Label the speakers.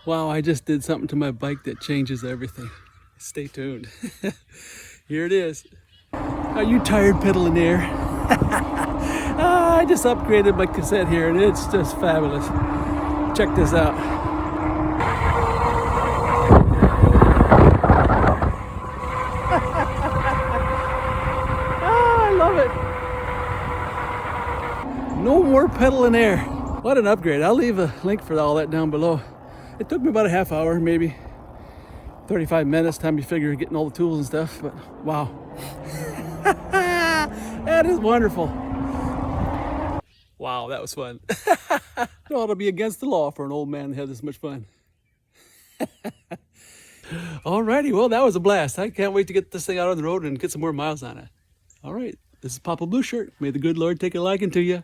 Speaker 1: Wow, I just did something to my bike that changes everything. Stay tuned. Here it is. Are you tired pedaling there? I just upgraded my cassette here and it's just fabulous. Check this out. I love it. No more pedaling air. What an upgrade. I'll leave a link for all that down below. It took me about a half hour, maybe 35 minutes, time you figure getting all the tools and stuff, but wow. That is wonderful. Wow, that was fun. Well, it'll be against the law for an old man to have this much fun. Alrighty, well, that was a blast. I can't wait to get this thing out on the road and get some more miles on it. All right, this is Papa Blue Shirt. May the good Lord take a liking to you.